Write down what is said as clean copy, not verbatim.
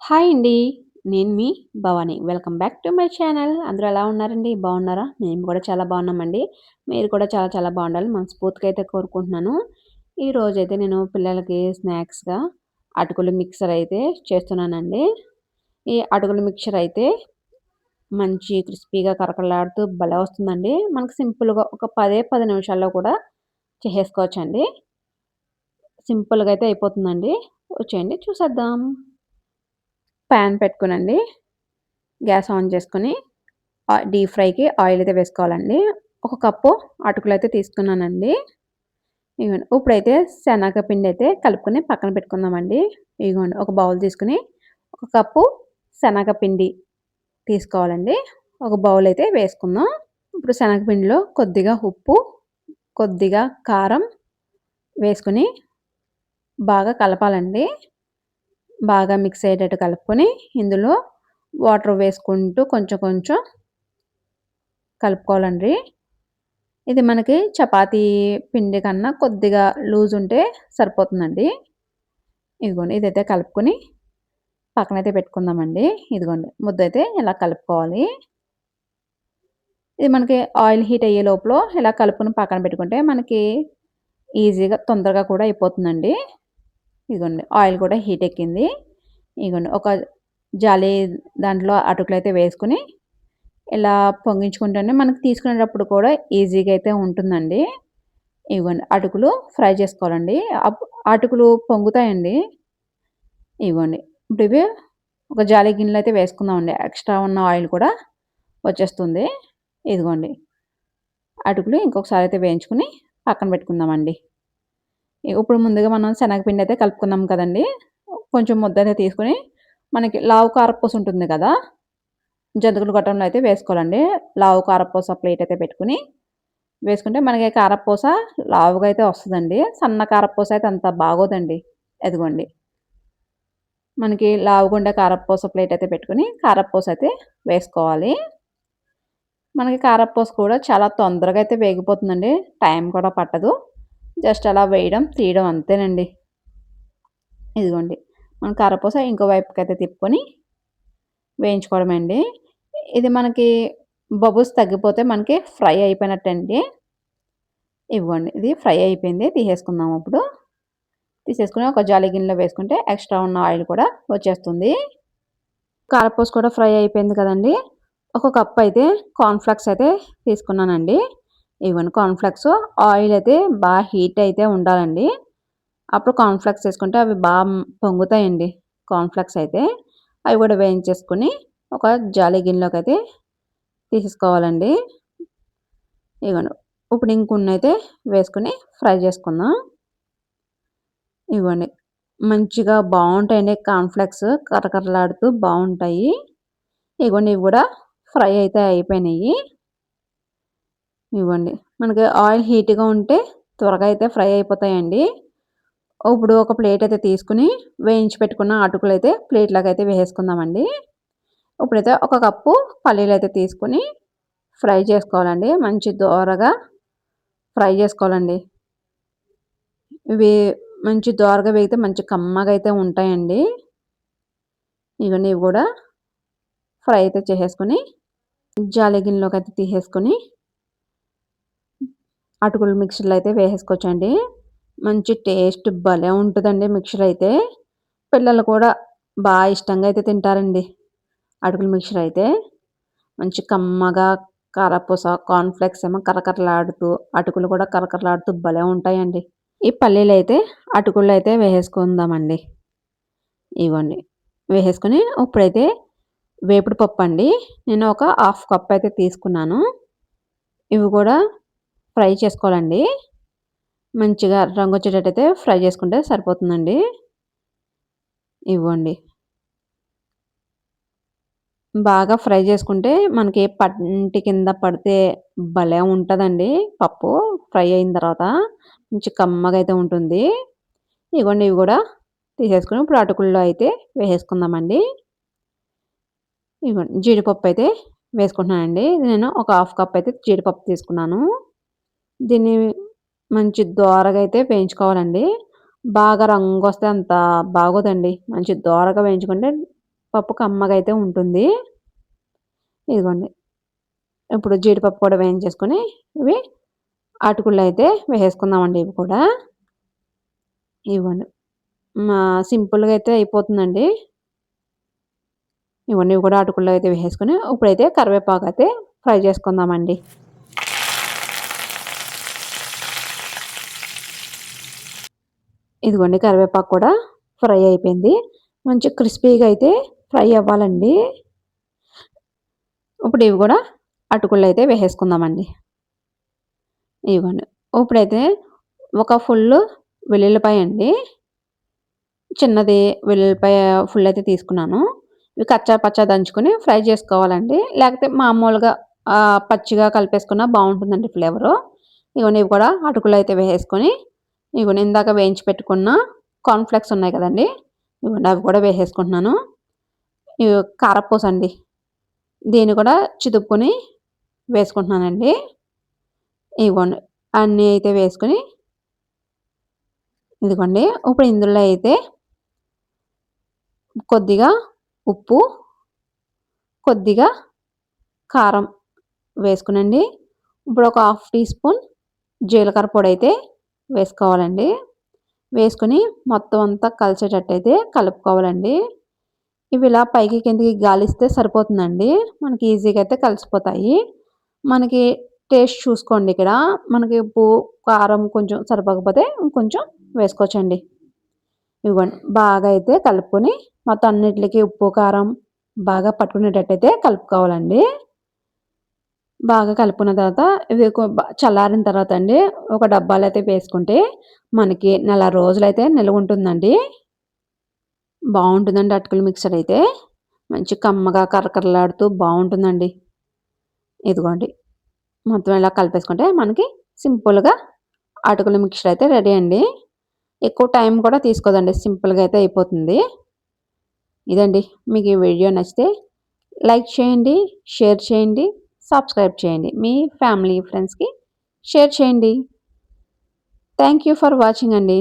Hi అండి. నేను మీ Bhavani. Welcome back to my channel. అందరూ ఎలా ఉన్నారండి? బాగున్నారా? మేము కూడా చాలా బాగున్నామండి. మీరు కూడా చాలా చాలా బాగుండాలని మనస్ఫూర్తిగా అయితే కోరుకుంటున్నాను. ఈరోజైతే నేను పిల్లలకి స్నాక్స్‌గా అటుకులు మిక్చర్ అయితే చేస్తున్నానండి. ఈ అటుకుల మిక్చర్ అయితే మంచి క్రిస్పీగా కరకరలాడుతూ భలే వస్తుందండి. మనకు సింపుల్‌గా ఒక 10 నిమిషాల్లో కూడా చేసేసుకోవచ్చండి. సింపుల్‌గా అయితే అయిపోతుందండి. వచ్చేయండి చూసేద్దాం. పాన్ పెట్టుకొనండి. గ్యాస్ ఆన్ చేసుకొని డీప్ ఫ్రైకి ఆయిల్ అయితే వేసుకోవాలండి. ఒక కప్పు అటుకులైతే తీసుకున్నానండి. ఇగోండి. ఇప్పుడైతే శనగపిండి అయితే కలుపుకొని పక్కన పెట్టుకుందామండి. ఇగోండి ఒక బౌల్ తీసుకొని ఒక కప్పు శనగపిండి తీసుకోవాలండి. ఒక బౌల్ అయితే వేసుకుందాం. ఇప్పుడు శనగపిండిలో కొద్దిగా ఉప్పు, కొద్దిగా కారం వేసుకొని బాగా కలపాలండి. బాగా మిక్స్ అయ్యేటట్టు కలుపుకొని ఇందులో వాటర్ వేసుకుంటూ కొంచెం కొంచెం కలుపుకోవాలండి. ఇది మనకి చపాతీ పిండి కన్నా కొద్దిగా లూజ్ ఉంటే సరిపోతుందండి. ఇదిగోండి ఇదైతే కలుపుకొని పక్కనైతే పెట్టుకుందామండి. ఇదిగోండి ముద్దయితే ఇలా కలుపుకోవాలి. ఇది మనకి ఆయిల్ హీట్ అయ్యే లోపల ఇలా కలుపుకొని పక్కన పెట్టుకుంటే మనకి ఈజీగా తొందరగా కూడా అయిపోతుందండి. ఇదిగోండి ఆయిల్ కూడా హీట్ ఎక్కింది. ఇదిగోండి ఒక జాలి దాంట్లో అటుకులైతే వేసుకొని ఇలా పొంగించుకుంటేనే మనకు తీసుకునేటప్పుడు కూడా ఈజీగా అయితే ఉంటుందండి. ఇగోండి అటుకులు ఫ్రై చేసుకోవాలండి. అటుకులు పొంగుతాయండి. ఇగోండి. ఇప్పుడు ఇవి ఒక జాలి గిన్నెలో అయితే వేసుకుందామండి. ఎక్స్ట్రా ఉన్న ఆయిల్ కూడా వచ్చేస్తుంది. ఇదిగోండి. అటుకులు ఇంకొకసారి అయితే వేయించుకొని పక్కన పెట్టుకుందామండి. ఇప్పుడు ముందుగా మనం శనగపిండి అయితే కలుపుకున్నాం కదండీ! కొంచెం ముద్దయితే తీసుకొని మనకి లావు కారపూస ఉంటుంది కదా! జంతికల గొట్టంలో అయితే వేసుకోవాలండి. లావు కారపూస ప్లేట్ అయితే పెట్టుకొని వేసుకుంటే మనకి కారపూస లావుగా అయితే వస్తదండి. సన్న కారపూస అయితే అంత బాగోదండి. అదిగోండి. మనకి లావుగుండే కారపూస ప్లేట్ అయితే పెట్టుకొని కారపూస అయితే వేసుకోవాలి. మనకి కారపూస కూడా చాలా తొందరగా అయితే వేగిపోతుందండి. టైం కూడా పట్టదు. జస్ట్ అలా వేయడం, తీయడం అంతేనండి. ఇదిగోండి. మన కారపూస ఇంకో వైపుకైతే తిప్పుకొని వేయించుకోవడమే అండి. ఇది మనకి బబుల్స్ తగ్గిపోతే మనకి ఫ్రై అయిపోయినట్టండి. ఇవ్వండి. ఇది ఫ్రై అయిపోయింది. తీసేసుకుందాం ఇప్పుడు. తీసేసుకొని ఒక జాలి గిన్నెలో వేసుకుంటే ఎక్స్ట్రా ఉన్న ఆయిల్ కూడా వచ్చేస్తుంది. కారపూస కూడా ఫ్రై అయిపోయింది కదండీ! ఒక కప్ అయితే కార్న్ ఫ్లేక్స్ అయితే తీసుకున్నానండి. ఇవ్వండి కార్న్ ఫ్లేక్స్ ఆయిల్ అయితే హీట్ అయితే ఉండాలండి. అప్పుడు కార్న్ ఫ్లేక్స్ ఏసుకుంటే అవి పొంగుతాయండి కార్న్ ఫ్లేక్స్ అయితే. అవి కూడా వేయించేసుకొని ఒక జాలి గిన్నెలోకైతే తీసేసుకోవాలండి. ఇగోండి. ఇప్పుడు ఇంకొన్నైతే వేసుకొని ఫ్రై చేసుకుందాం. ఇవ్వండి. మంచిగా బావుంటాయండి కార్న్ ఫ్లేక్స్ కరకరలాడుతూ బావుంటాయి. ఇగోండి ఇవి కూడా ఫ్రై అయితే అయిపోయినాయి. ఇవ్వండి. మనకి ఆయిల్ హీట్‌గా ఉంటే త్వరగా అయితే ఫ్రై అయిపోతాయండి. ఇప్పుడు ఒక ప్లేట్ అయితే తీసుకొని వేయించి పెట్టుకున్న అటుకులైతే ప్లేట్‌లోకైతే వేసేసుకుందామండి. ఇప్పుడైతే ఒక కప్పు పల్లీలైతే తీసుకొని ఫ్రై చేసుకోవాలండి. మంచి దోరగా ఫ్రై చేసుకోవాలండి. ఇవి మంచి దోరగా వేగితే మంచి కమ్మగా అయితే ఉంటాయండి. ఇగోండి ఇవి కూడా ఫ్రై అయితే చేసేసుకొని జాలి గిన్నెలోకైతే తీసేసుకొని అటుకులు మిక్సర్‌లో అయితే వేసేసుకోవచ్చండి. మంచి టేస్ట్ భలే ఉంటదండి మిక్చర్ అయితే. పిల్లలు కూడా ఇష్టంగా అయితే తింటారండి. అటుకుల మిక్చర్ అయితే. మంచి కమ్మగా కారపూస, కార్న్ ఫ్లేక్స్ ఏమో కరకరలాడుతూ, అటుకులు కూడా కరకరలాడుతూ భలే ఉంటాయండి. ఈ పల్లీలైతే అటుకుల్లో అయితే వేసేసుకుందామండి. ఇగోండి. వేసేసుకొని ఇప్పుడైతే వేపుడు పప్పండి. నేను ఒక హాఫ్ కప్ అయితే తీసుకున్నాను. ఇవి కూడా ఫ్రై చేసుకోవాలండి. మంచిగా రంగొచ్చేటట్టయితే ఫ్రై చేసుకుంటే సరిపోతుందండి. ఇవ్వండి. బాగా ఫ్రై చేసుకుంటే మనకి పంటి కింద పడితే భలే ఉంటదండి పప్పు ఫ్రై అయిన తర్వాత. మంచి కమ్మగా అయితే ఉంటుంది. ఇగోండి ఇవి కూడా తీసేసుకొని ఇప్పుడు అటుకుల్లో అయితే వేసేసుకుందామండి. ఇగోండి జీడిపప్పు అయితే వేసుకుంటున్నానండి. నేను ఒక హాఫ్ కప్ అయితే జీడిపప్పు తీసుకున్నాను. దీన్ని మంచి దోరగా అయితే వేయించుకోవాలండి. బాగా రంగొస్తే అంత బాగోదండి. మంచి దోరగా వేయించుకుంటే పప్పు కమ్మగా అయితే ఉంటుంది. ఇదిగోండి. ఇప్పుడు జీడిపప్పు కూడా వేయించేసుకొని ఇవి అటుకుల్లో అయితే వేసేసుకుందామండి ఇవి కూడా. ఇవ్వండి. మా సింపుల్‌గా అయితే అయిపోతుందండి. ఇవన్నీ కూడా అటుకుల్లో అయితే వేసేసుకొని ఇప్పుడైతే కరివేపాకయితే ఫ్రై చేసుకుందామండి. ఇదిగోండి కరివేపాకు కూడా ఫ్రై అయిపోయింది. మంచి క్రిస్పీగా అయితే ఫ్రై అవ్వాలండి. ఇప్పుడు ఇవి కూడా అటుకుల్లో అయితే వేసేసుకుందామండి. ఇదిగోండి. ఇప్పుడైతే ఒక ఫుల్లు వెల్లుల్లిపాయ అండి. చిన్నది వెల్లుల్లిపాయ ఫుల్ అయితే తీసుకున్నాను. ఇవి కచ్చా పచ్చా దంచుకొని ఫ్రై చేసుకోవాలండి. లేకపోతే మామూలుగా పచ్చిగా కలిపేసుకున్నా బావుంటుందండి ఫ్లేవరు. ఇగోండి ఇవి కూడా అటుకులో అయితే వేసేసుకొని, ఇగోండి ఇందాక వేయించి పెట్టుకున్న కార్న్ ఫ్లేక్స్ ఉన్నాయి కదండీ! ఇగోండి అవి కూడా వేసేసుకుంటున్నాను. ఇవి కారపూసండి. దీన్ని కూడా చిదుపుకొని వేసుకుంటున్నానండి. ఇగోండి అన్నీ అయితే వేసుకొని, ఇదిగోండి ఇప్పుడు ఇందులో అయితే కొద్దిగా ఉప్పు, కొద్దిగా కారం వేసుకునండి. ఇప్పుడు ఒక హాఫ్ టీ స్పూన్ జీలకర్ర పొడైతే వేసుకోవాలండి. వేసుకొని మొత్తం అంతా కలిసేటట్టయితే కలుపుకోవాలండి. ఇవి ఇలా పైకి కిందకి గాలిస్తే సరిపోతుందండి. మనకి ఈజీగా అయితే కలిసిపోతాయి. మనకి టేస్ట్ చూసుకోండి ఇక్కడ. మనకి ఉప్పు, కారం కొంచెం సరిపోకపోతే ఇంకొంచెం వేసుకోవచ్చండి. ఇదిగోండి బాగా అయితే కలుపుకొని మొత్తం అన్నిట్లికి ఉప్పు, కారం బాగా పట్టుకునేటట్టయితే కలుపుకోవాలండి. బాగా కలుపుకున్న తర్వాత ఇవి చల్లారిన తర్వాత అండి ఒక డబ్బాలో అయితే వేసుకుంటే మనకి నెల రోజులైతే నిలవుంటుందండి. బావుంటుందండి అటుకుల మిక్చర్ అయితే. మంచి కమ్మగా కరకరలాడుతూ బావుంటుందండి. ఇదిగోండి. మొత్తం ఇలా కలిపేసుకుంటే మనకి సింపుల్‌గా అటుకుల మిక్చర్ అయితే రెడీ అండి. ఎక్కువ టైం కూడా తీసుకోదండి. సింపుల్‌గా అయితే అయిపోతుంది. ఇదండి. మీకు ఈ వీడియో నచ్చితే లైక్ చేయండి, షేర్ చేయండి, సబ్స్క్రైబ్ చేయండి. మీ ఫ్యామిలీ, ఫ్రెండ్స్‌కి షేర్ చేయండి. థాంక్ యూ ఫర్ వాచింగ్ అండి.